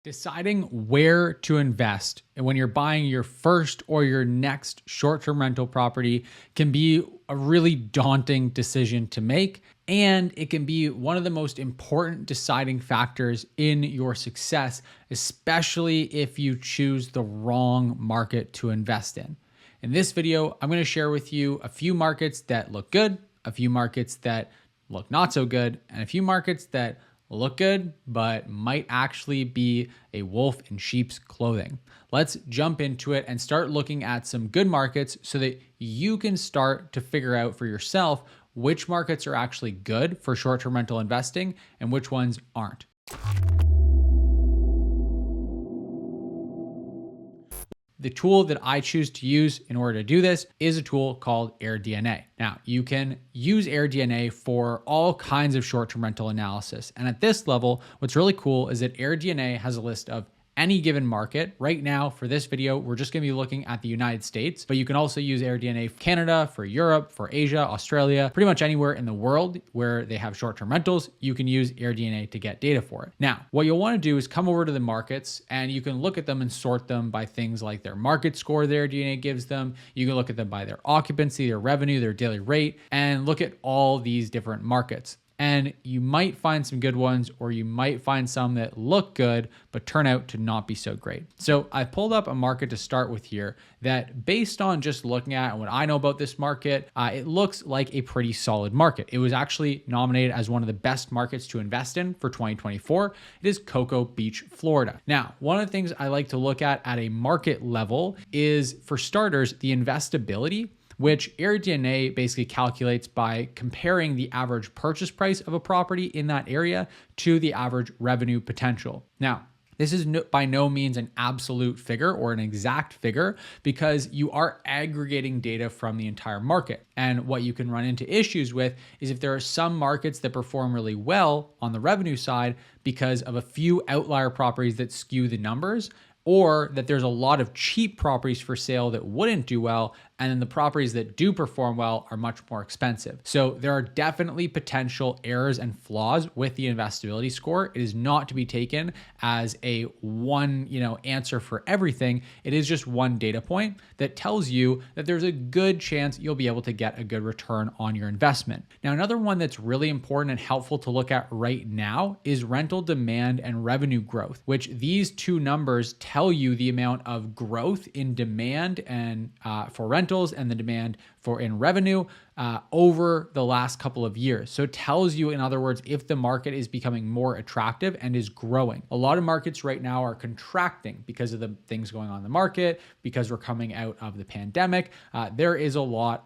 Deciding where to invest and when you're buying your first or your next short-term rental property can be a really daunting decision to make, and it can be one of the most important deciding factors in your success, especially if you choose the wrong market to invest in. In this video, I'm going to share with you a few markets that look good, a few markets that look not so good, and a few markets that look good, but might actually be a wolf in sheep's clothing. Let's jump into it and start looking at some good markets so that you can start to figure out for yourself which markets are actually good for short-term rental investing and which ones aren't. The tool that I choose to use in order to do this is a tool called AirDNA. Now, you can use AirDNA for all kinds of short-term rental analysis. And at this level, what's really cool is that AirDNA has a list of any given market. Right now, for this video, we're just going to be looking at the United States, but you can also use AirDNA for Canada, for Europe, for Asia, Australia, pretty much anywhere in the world where they have short-term rentals, you can use AirDNA to get data for it. Now, what you'll want to do is come over to the markets and you can look at them and sort them by things like their market score that AirDNA gives them. You can look at them by their occupancy, their revenue, their daily rate, and look at all these different markets. And you might find some good ones, or you might find some that look good, but turn out to not be so great. So I pulled up a market to start with here that, based on just looking at what I know about this market, it looks like a pretty solid market. It was actually nominated as one of the best markets to invest in for 2024. It is Cocoa Beach, Florida. Now, one of the things I like to look at a market level is, for starters, the investability, which AirDNA basically calculates by comparing the average purchase price of a property in that area to the average revenue potential. Now, this is by no means an absolute figure or an exact figure, because you are aggregating data from the entire market. And what you can run into issues with is if there are some markets that perform really well on the revenue side because of a few outlier properties that skew the numbers, or that there's a lot of cheap properties for sale that wouldn't do well, and then the properties that do perform well are much more expensive. So there are definitely potential errors and flaws with the investability score. It is not to be taken as a one, answer for everything. It is just one data point that tells you that there's a good chance you'll be able to get a good return on your investment. Now, another one that's really important and helpful to look at right now is rental demand and revenue growth, which these two numbers tell you the amount of growth in demand and for rentals and the demand for in revenue over the last couple of years. So it tells you, in other words, if the market is becoming more attractive and is growing. A lot of markets right now are contracting because of the things going on in the market, because we're coming out of the pandemic. There are a lot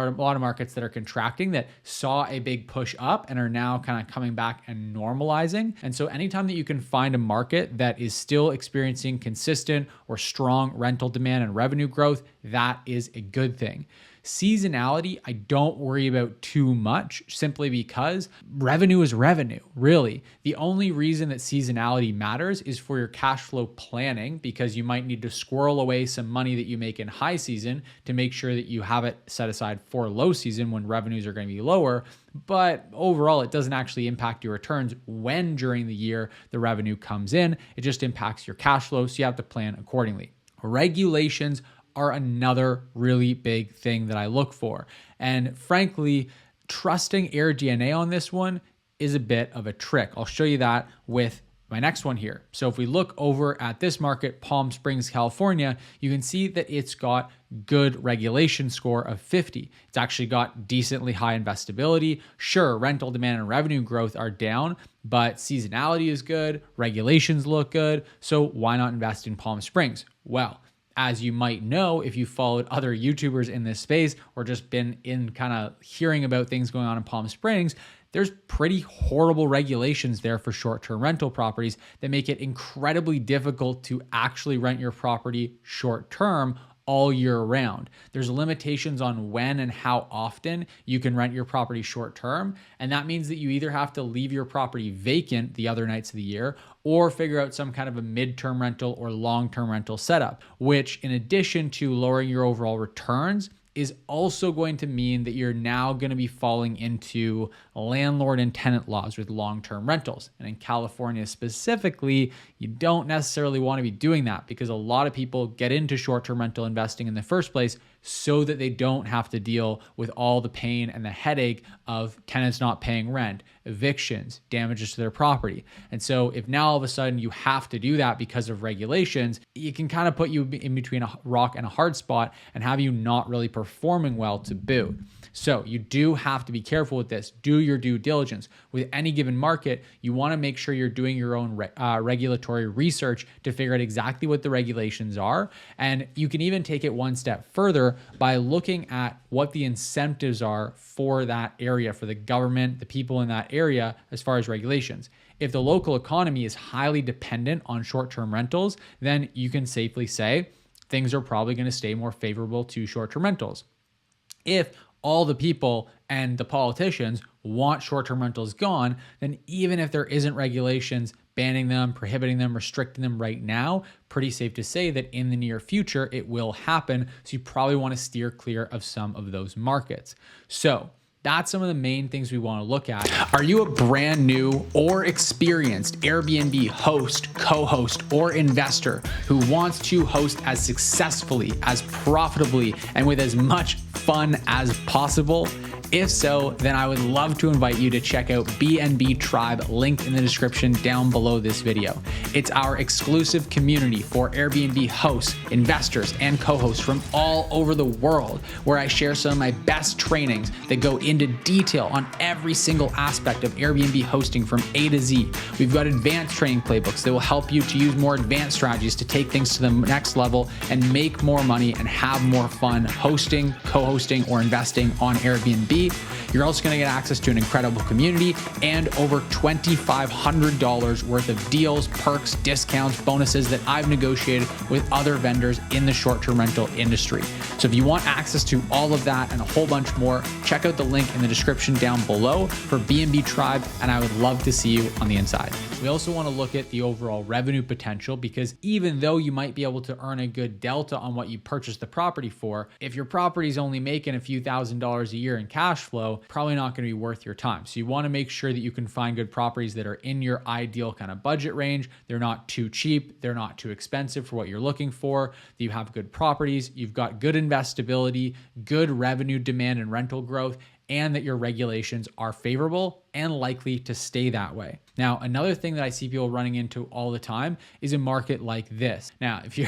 of markets that are contracting that saw a big push up and are now kind of coming back and normalizing. And so anytime that you can find a market that is still experiencing consistent or strong rental demand and revenue growth, that is a good thing. Seasonality, I don't worry about too much, simply because revenue is revenue, really. The only reason that seasonality matters is for your cash flow planning, because you might need to squirrel away some money that you make in high season to make sure that you have it set aside for low season when revenues are going to be lower. But overall, it doesn't actually impact your returns when during the year the revenue comes in. It just impacts your cash flow, so you have to plan accordingly. Regulations are another really big thing that I look for. And frankly, trusting AirDNA on this one is a bit of a trick. I'll show you that with my next one here. So if we look over at this market, Palm Springs, California, you can see that it's got good regulation score of 50. It's actually got decently high investability. Sure, rental demand and revenue growth are down, but seasonality is good, regulations look good, so why not invest in Palm Springs? Well, as you might know, if you followed other YouTubers in this space or just been in kind of hearing about things going on in Palm Springs, there's pretty horrible regulations there for short-term rental properties that make it incredibly difficult to actually rent your property short-term all year round. There's limitations on when and how often you can rent your property short term. And that means that you either have to leave your property vacant the other nights of the year or figure out some kind of a mid-term rental or long-term rental setup, which, in addition to lowering your overall returns, is also going to mean that you're now going to be falling into landlord and tenant laws with long-term rentals. And in California specifically, you don't necessarily want to be doing that because a lot of people get into short-term rental investing in the first place so that they don't have to deal with all the pain and the headache of tenants not paying rent, evictions, damages to their property. And so if now all of a sudden you have to do that because of regulations, it can kind of put you in between a rock and a hard spot and have you not really performing well to boot. So you do have to be careful with this. Do your due diligence. With any given market, you want to make sure you're doing your own regulatory research to figure out exactly what the regulations are. And you can even take it one step further by looking at what the incentives are for that area, for the government, the people in that area, as far as regulations. If the local economy is highly dependent on short-term rentals, then you can safely say things are probably going to stay more favorable to short-term rentals. If all the people and the politicians want short-term rentals gone, then even if there isn't regulations banning them, prohibiting them, restricting them right now, pretty safe to say that in the near future, it will happen. So you probably want to steer clear of some of those markets. So that's some of the main things we want to look at. Are you a brand new or experienced Airbnb host, co-host, or investor who wants to host as successfully, as profitably, and with as much fun as possible? If so, then I would love to invite you to check out BNB Tribe, linked in the description down below this video. It's our exclusive community for Airbnb hosts, investors, and co-hosts from all over the world, where I share some of my best trainings that go into detail on every single aspect of Airbnb hosting from A to Z. We've got advanced training playbooks that will help you to use more advanced strategies to take things to the next level and make more money and have more fun hosting, co-hosting, or investing on Airbnb. You're also going to get access to an incredible community and over $2,500 worth of deals, perks, discounts, bonuses that I've negotiated with other vendors in the short-term rental industry. So if you want access to all of that and a whole bunch more, check out the link in the description down below for BNB Tribe, and I would love to see you on the inside. We also want to look at the overall revenue potential, because even though you might be able to earn a good delta on what you purchased the property for, if your property is only making a few $1,000s a year in cash flow, probably not going to be worth your time. So you want to make sure that you can find good properties that are in your ideal kind of budget range. They're not too cheap. They're not too expensive for what you're looking for. That you have good properties. You've got good investability, good revenue demand and rental growth, and that your regulations are favorable and likely to stay that way. Now, another thing that I see people running into all the time is a market like this. Now, if you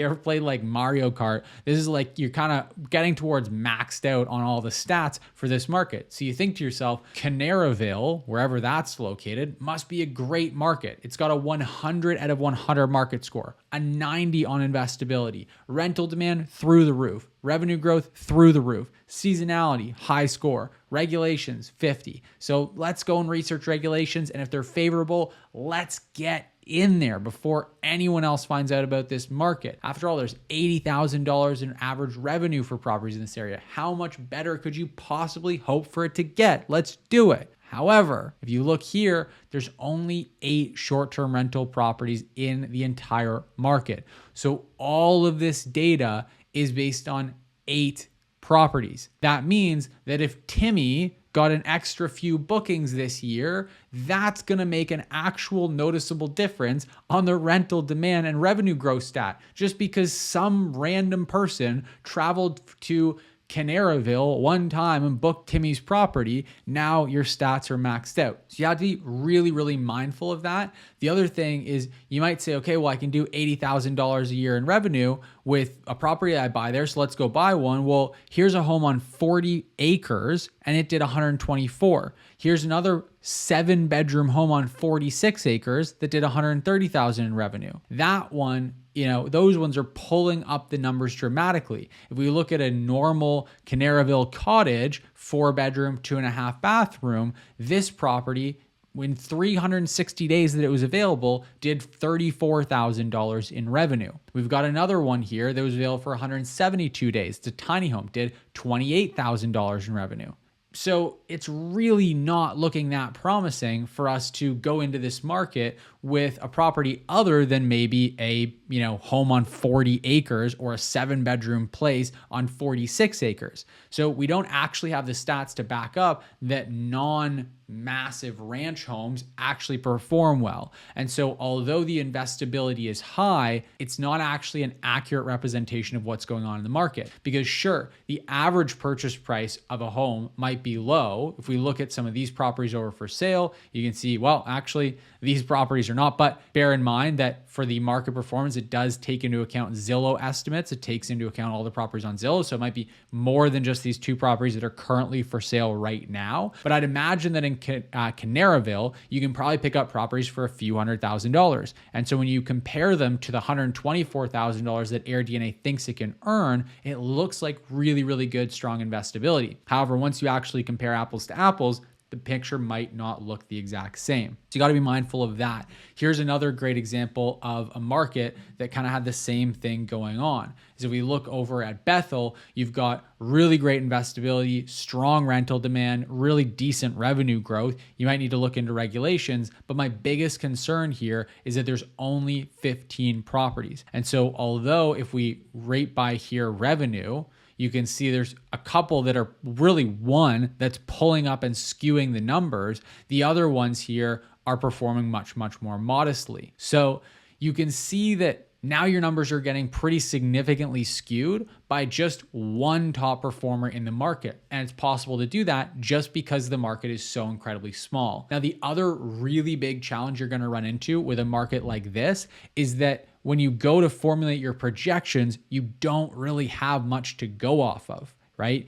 ever played like Mario Kart, this is like you're kind of getting towards maxed out on all the stats for this market. So you think to yourself, Canaryville, wherever that's located, must be a great market. It's got a 100 out of 100 market score, a 90 on investability, rental demand through the roof, revenue growth through the roof, seasonality, high score, regulations, 50. So let's go and research regulations. And if they're favorable, let's get in there before anyone else finds out about this market. After all, there's $80,000 in average revenue for properties in this area. How much better could you possibly hope for it to get? Let's do it. However, if you look here, there's only 8 short-term rental properties in the entire market. So all of this data is based on 8 properties. That means that if Timmy got an extra few bookings this year, that's going to make an actual noticeable difference on the rental demand and revenue growth stat. Just because some random person traveled to Canaryville one time and booked Timmy's property, now your stats are maxed out. So you have to be really, really mindful of that. The other thing is you might say, okay, well, I can do $80,000 a year in revenue with a property I buy there, so let's go buy one. Well, here's a home on 40 acres and it did 124. Here's another 7-bedroom home on 46 acres that did 130,000 in revenue. That one, those ones are pulling up the numbers dramatically. If we look at a normal Canaryville cottage, 4-bedroom, 2.5 bathroom, this property, in 360 days that it was available, did $34,000 in revenue. We've got another one here that was available for 172 days. It's a tiny home, did $28,000 in revenue. So it's really not looking that promising for us to go into this market with a property other than maybe a, home on 40 acres or a 7-bedroom place on 46 acres. So we don't actually have the stats to back up that non-massive ranch homes actually perform well. And so although the investability is high, it's not actually an accurate representation of what's going on in the market. Because sure, the average purchase price of a home might be low. If we look at some of these properties over for sale, you can see, well, actually these properties are not, but bear in mind that for the market performance, it does take into account Zillow estimates. It takes into account all the properties on Zillow. So it might be more than just these 2 properties that are currently for sale right now. But I'd imagine that in Canaryville, you can probably pick up properties for a few $100,000. And so when you compare them to the $124,000 that AirDNA thinks it can earn, it looks like really, really good, strong investability. However, once you actually compare apples to apples, the picture might not look the exact same. So you got to be mindful of that. Here's another great example of a market that kind of had the same thing going on. So if we look over at Bethel, you've got really great investability, strong rental demand, really decent revenue growth. You might need to look into regulations, but my biggest concern here is that there's only 15 properties. And so although if we rate by here revenue, you can see there's a couple that are really one that's pulling up and skewing the numbers. The other ones here are performing much, much more modestly. So you can see that now your numbers are getting pretty significantly skewed by just one top performer in the market. And it's possible to do that just because the market is so incredibly small. Now, the other really big challenge you're going to run into with a market like this is that when you go to formulate your projections, you don't really have much to go off of, right?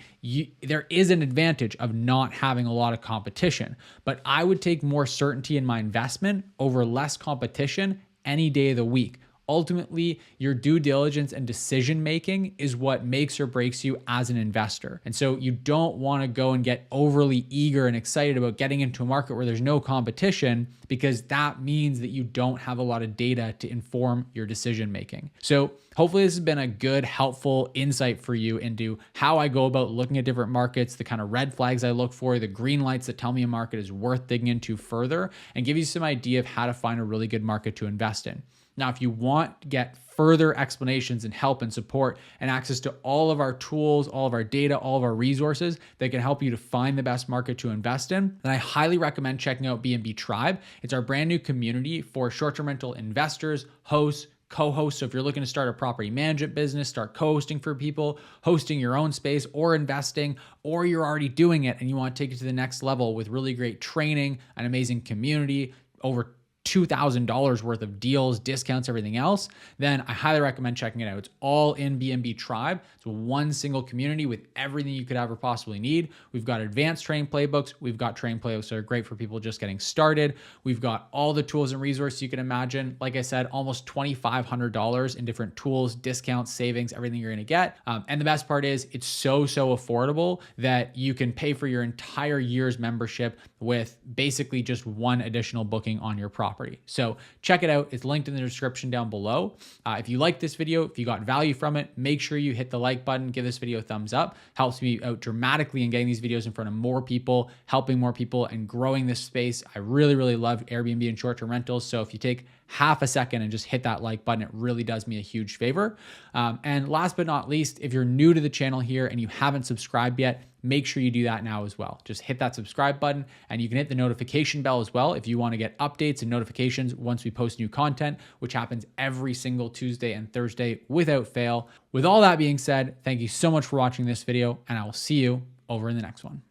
There is an advantage of not having a lot of competition, but I would take more certainty in my investment over less competition any day of the week. Ultimately, your due diligence and decision making is what makes or breaks you as an investor. And so you don't want to go and get overly eager and excited about getting into a market where there's no competition, because that means that you don't have a lot of data to inform your decision making. So hopefully this has been a good, helpful insight for you into how I go about looking at different markets, the kind of red flags I look for, the green lights that tell me a market is worth digging into further, and give you some idea of how to find a really good market to invest in. Now, if you want to get further explanations and help and support and access to all of our tools, all of our data, all of our resources that can help you to find the best market to invest in, then I highly recommend checking out BNB Tribe. It's our brand new community for short-term rental investors, hosts, co-hosts. So if you're looking to start a property management business, start co-hosting for people, hosting your own space or investing, or you're already doing it and you want to take it to the next level with really great training, an amazing community, over $2,000 worth of deals, discounts, everything else, then I highly recommend checking it out. It's all in BNB Tribe. It's one single community with everything you could ever possibly need. We've got advanced training playbooks. We've got training playbooks that are great for people just getting started. We've got all the tools and resources you can imagine. Like I said, almost $2,500 in different tools, discounts, savings, everything you're going to get. And the best part is it's so affordable that you can pay for your entire year's membership with basically just one additional booking on your property. So check it out. It's linked in the description down below. If you like this video, if you got value from it, make sure you hit the like button, give this video a thumbs up. Helps me out dramatically in getting these videos in front of more people, helping more people and growing this space. I really love Airbnb and short-term rentals. So if you take half a second and just hit that like button, it really does me a huge favor. And last but not least, if you're new to the channel here and you haven't subscribed yet, make sure you do that now as well. Just hit that subscribe button and you can hit the notification bell as well if you want to get updates and notifications once we post new content, which happens every single Tuesday and Thursday without fail. With all that being said, thank you so much for watching this video and I will see you over in the next one.